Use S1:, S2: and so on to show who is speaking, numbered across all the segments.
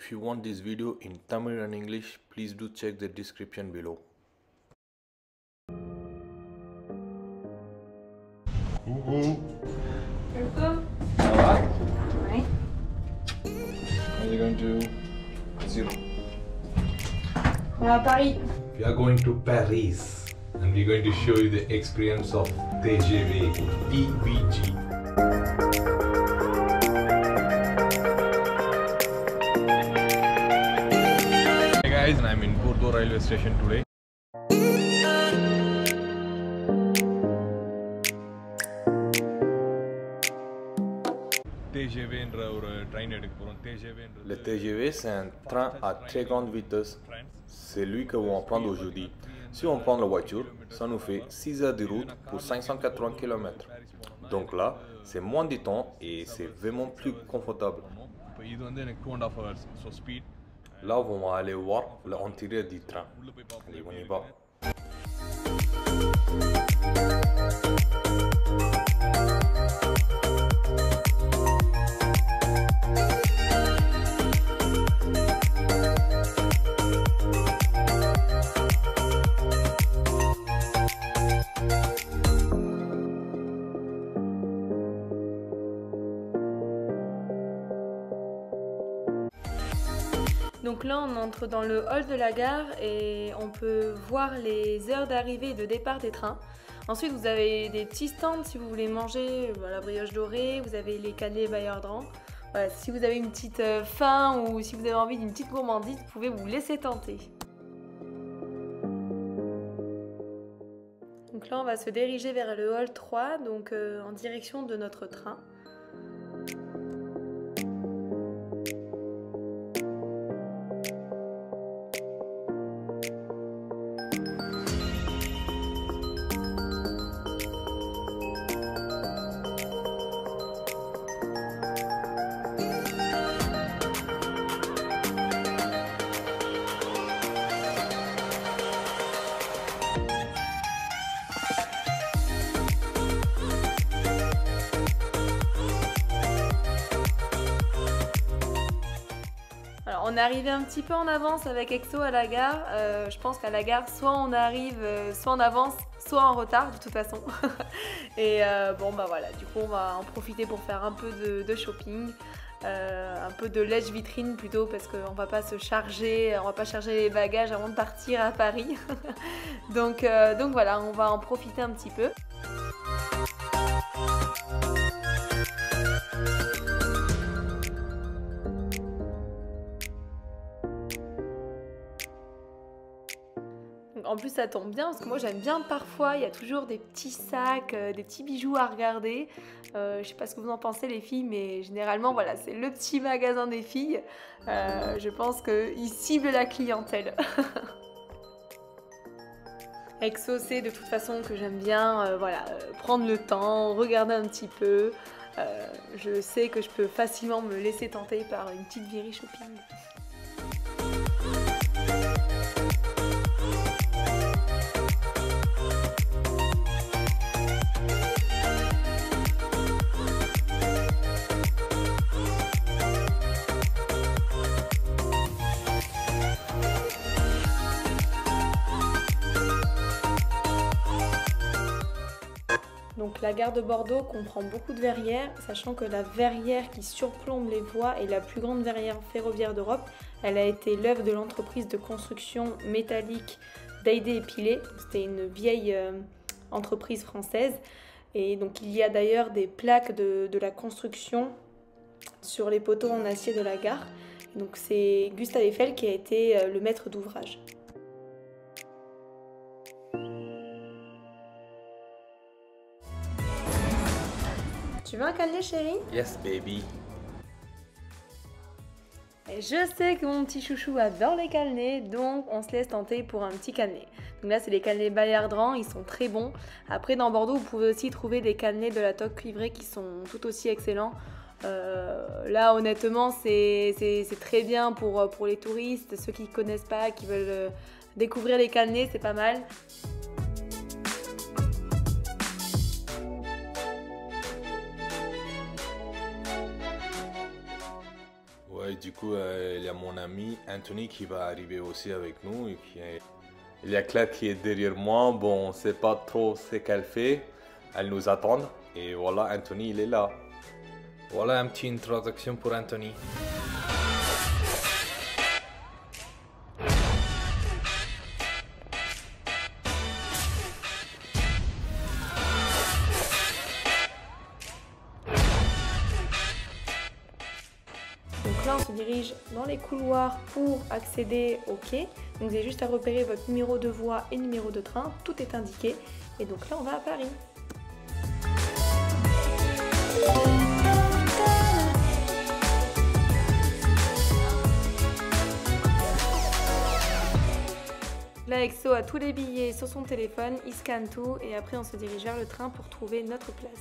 S1: If you want this video in Tamil and English, please do check the description below.
S2: Coucou.
S3: Coucou.
S2: Ça va?
S3: Oui.
S2: Are you going to Zero?
S3: On va à Paris.
S2: We are going to Paris and we're going to show you the experience of TGV, TVG. Hey guys, and I'm in Bordeaux railway station today.
S1: Le TGV, c'est un train à très grande vitesse. C'est lui que on va prendre aujourd'hui. Si on prend la voiture, ça nous fait 6 heures de route pour 580 km. Donc là, c'est moins de temps et c'est vraiment plus confortable. Là, on va aller voir l'intérieur du train. Allez, on y va.
S3: Donc là, on entre dans le hall de la gare et on peut voir les heures d'arrivée et de départ des trains. Ensuite, vous avez des petits stands si vous voulez manger la brioche dorée, vous avez les cannelés Bayardran. Voilà, si vous avez une petite faim ou si vous avez envie d'une petite gourmandise, vous pouvez vous laisser tenter. Donc là, on va se diriger vers le hall 3, donc en direction de notre train. Alors, on est arrivé un petit peu en avance avec Exo à la gare. Je pense qu'à la gare, soit on arrive, soit en avance, soit en retard de toute façon. Et bon bah voilà, du coup on va en profiter pour faire un peu de shopping, un peu de lèche vitrine plutôt parce qu'on va pas se charger, on va pas charger les bagages avant de partir à Paris. donc voilà, on va en profiter un petit peu. En plus ça tombe bien parce que moi j'aime bien parfois, il y a toujours des petits sacs, des petits bijoux à regarder. Je sais pas ce que vous en pensez les filles, mais généralement voilà, c'est le petit magasin des filles. Je pense qu'il cible la clientèle. Exo sait de toute façon que j'aime bien prendre le temps, regarder un petit peu. Je sais que je peux facilement me laisser tenter par une petite virée shopping. Donc la gare de Bordeaux comprend beaucoup de verrières, sachant que la verrière qui surplombe les voies est la plus grande verrière ferroviaire d'Europe. Elle a été l'œuvre de l'entreprise de construction métallique Daidé et Pilé. C'était une vieille entreprise française. Et donc il y a d'ailleurs des plaques de la construction sur les poteaux en acier de la gare. Donc c'est Gustave Eiffel qui a été le maître d'ouvrage. Tu veux un cannelé, chérie?
S1: Yes, baby.
S3: Et je sais que mon petit chouchou adore les cannelés, donc on se laisse tenter pour un petit cannelé. Donc là, c'est les cannelés Bayardran, ils sont très bons. Après, dans Bordeaux, vous pouvez aussi trouver des cannelés de la Toque Cuivrée qui sont tout aussi excellents. Là, honnêtement, c'est très bien pour les touristes, ceux qui ne connaissent pas, qui veulent découvrir les cannelés, c'est pas mal.
S1: du coup, il y a mon ami Anthony qui va arriver aussi avec nous. Il y a Claire qui est derrière moi. Bon, on ne sait pas trop ce qu'elle fait. Elle nous attend. Et voilà, Anthony, il est là. Voilà une petite introduction pour Anthony.
S3: Donc là, on se dirige dans les couloirs pour accéder au quai. Donc vous avez juste à repérer votre numéro de voie et numéro de train. Tout est indiqué. Et donc là, on va à Paris. Là, Exo a tous les billets sur son téléphone. Il scanne tout et après, on se dirige vers le train pour trouver notre place.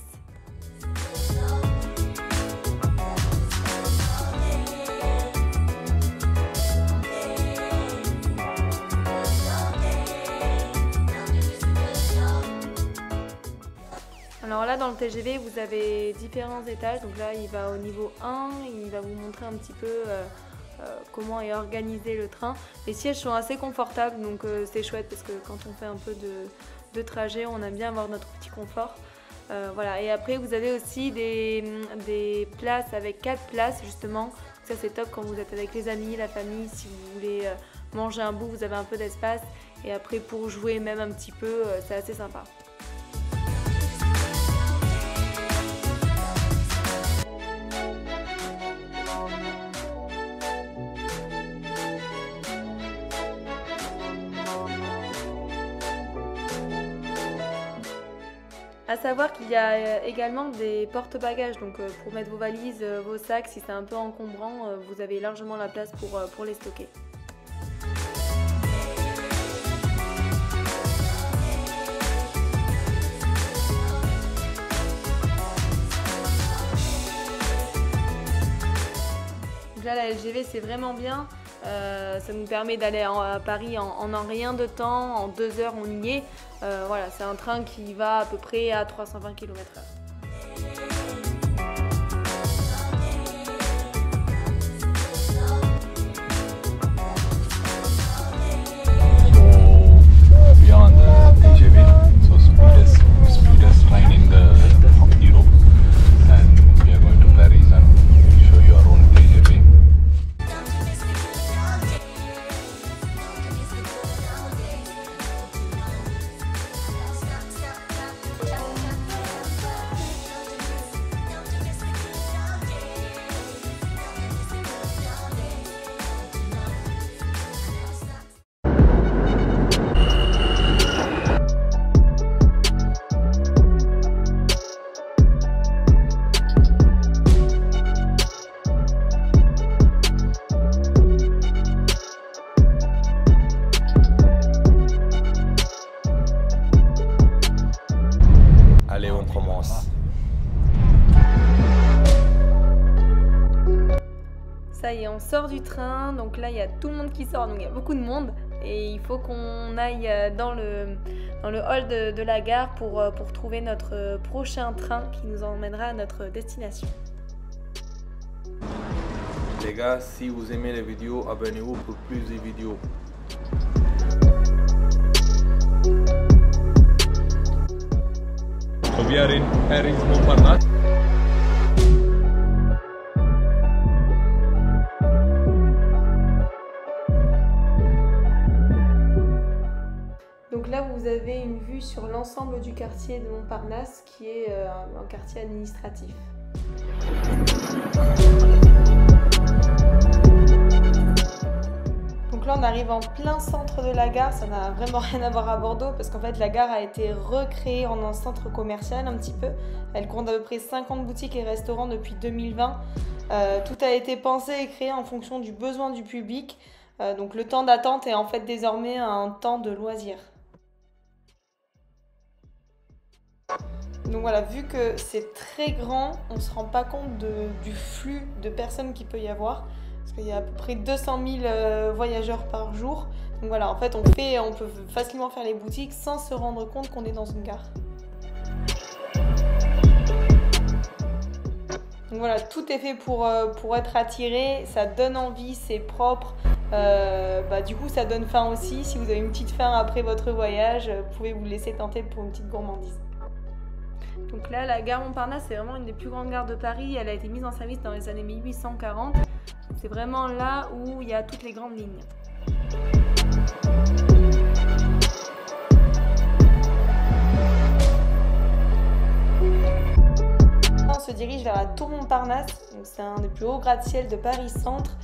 S3: Alors là, dans le TGV, vous avez différents étages. Donc là, il va au niveau 1, il va vous montrer un petit peu comment est organisé le train. Les sièges sont assez confortables, donc c'est chouette parce que quand on fait un peu de trajet, on aime bien avoir notre petit confort. Voilà. Et après, vous avez aussi des places avec 4 places, justement. Ça, c'est top quand vous êtes avec les amis, la famille. Si vous voulez manger un bout, vous avez un peu d'espace. Et après, pour jouer même un petit peu, c'est assez sympa. À savoir qu'il y a également des porte-bagages, donc pour mettre vos valises, vos sacs, si c'est un peu encombrant, vous avez largement la place pour les stocker. Donc là, la LGV, c'est vraiment bien. Ça nous permet d'aller à Paris en rien de temps, en 2 heures on y est. Voilà, c'est un train qui va à peu près à 320 km/h.
S2: We are on the TGV, so speedest train in Europe, and we are going to Paris and show you our own TGV.
S1: Allez, on commence.
S3: Ça y est, on sort du train, donc là il y a tout le monde qui sort, donc il y a beaucoup de monde et il faut qu'on aille dans le hall de la gare pour trouver notre prochain train qui nous emmènera à notre destination.
S1: Les gars, si vous aimez les vidéos, abonnez-vous pour plus de vidéos.
S2: So we are in Paris, Montparnasse.
S3: Donc là vous avez une vue sur l'ensemble du quartier de Montparnasse qui est un quartier administratif. Donc là on arrive en plein centre de la gare, ça n'a vraiment rien à voir à Bordeaux parce qu'en fait la gare a été recréée en un centre commercial un petit peu. Elle compte à peu près 50 boutiques et restaurants depuis 2020. Tout a été pensé et créé en fonction du besoin du public. Donc le temps d'attente est en fait désormais un temps de loisir. Donc voilà, vu que c'est très grand, on ne se rend pas compte du flux de personnes qu'il peut y avoir. Parce qu'il y a à peu près 200 000 voyageurs par jour. Donc voilà, en fait, on peut facilement faire les boutiques sans se rendre compte qu'on est dans une gare. Donc voilà, tout est fait pour être attiré, ça donne envie, c'est propre. Du coup, ça donne faim aussi. Si vous avez une petite faim après votre voyage, vous pouvez vous laisser tenter pour une petite gourmandise. Donc là, la gare Montparnasse, c'est vraiment une des plus grandes gares de Paris. Elle a été mise en service dans les années 1840. C'est vraiment là où il y a toutes les grandes lignes. On se dirige vers la tour Montparnasse. C'est un des plus hauts gratte-ciel de Paris Centre.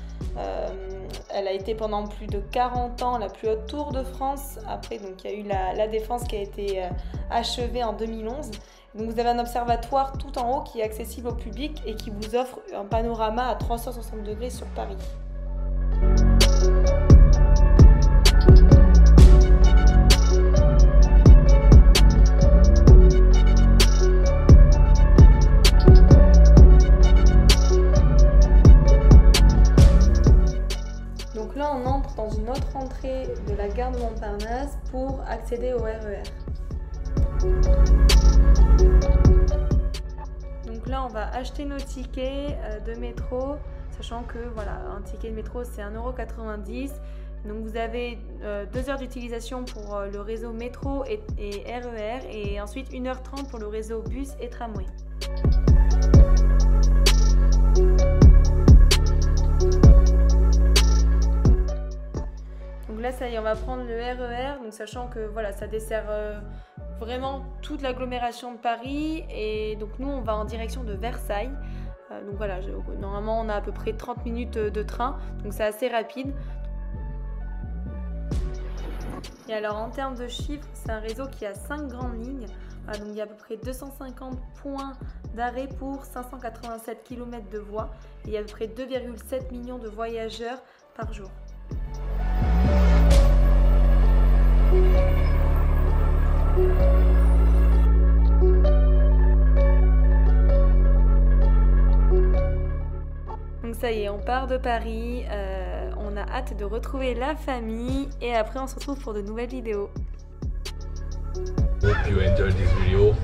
S3: Elle a été pendant plus de 40 ans la plus haute tour de France. Après, donc, il y a eu la Défense qui a été achevée en 2011. Donc, vous avez un observatoire tout en haut qui est accessible au public et qui vous offre un panorama à 360 degrés sur Paris. Donc là, on entre dans une autre entrée de la gare de Montparnasse pour accéder au RER. Donc là, on va acheter nos tickets de métro, sachant que voilà, un ticket de métro c'est 1,90 €. Donc vous avez 2 heures d'utilisation pour le réseau métro et RER et ensuite 1h30 pour le réseau bus et tramway. Donc là, ça y est, on va prendre le RER, donc sachant que voilà, ça dessert vraiment toute l'agglomération de Paris. Et donc nous, on va en direction de Versailles. Donc voilà, normalement, on a à peu près 30 minutes de train, donc c'est assez rapide. Et alors, en termes de chiffres, c'est un réseau qui a 5 grandes lignes. Donc il y a à peu près 250 points d'arrêt pour 587 km de voies. Et il y a à peu près 2,7 millions de voyageurs par jour. Donc ça y est, on part de Paris, on a hâte de retrouver la famille et après on se retrouve pour de nouvelles vidéos.
S2: Hope you enjoyed this video.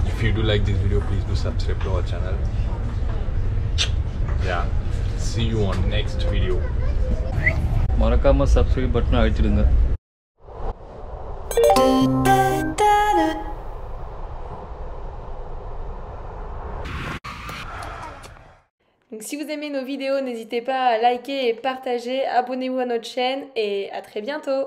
S2: If you do like this video, please do subscribe to our channel. Yeah, see you on next video.
S4: மறக்காம சப்ஸ்கிரைப் பட்டனை அழுத்திடுங்க.
S3: Donc si vous aimez nos vidéos, n'hésitez pas à liker et partager, abonnez-vous à notre chaîne et à très bientôt.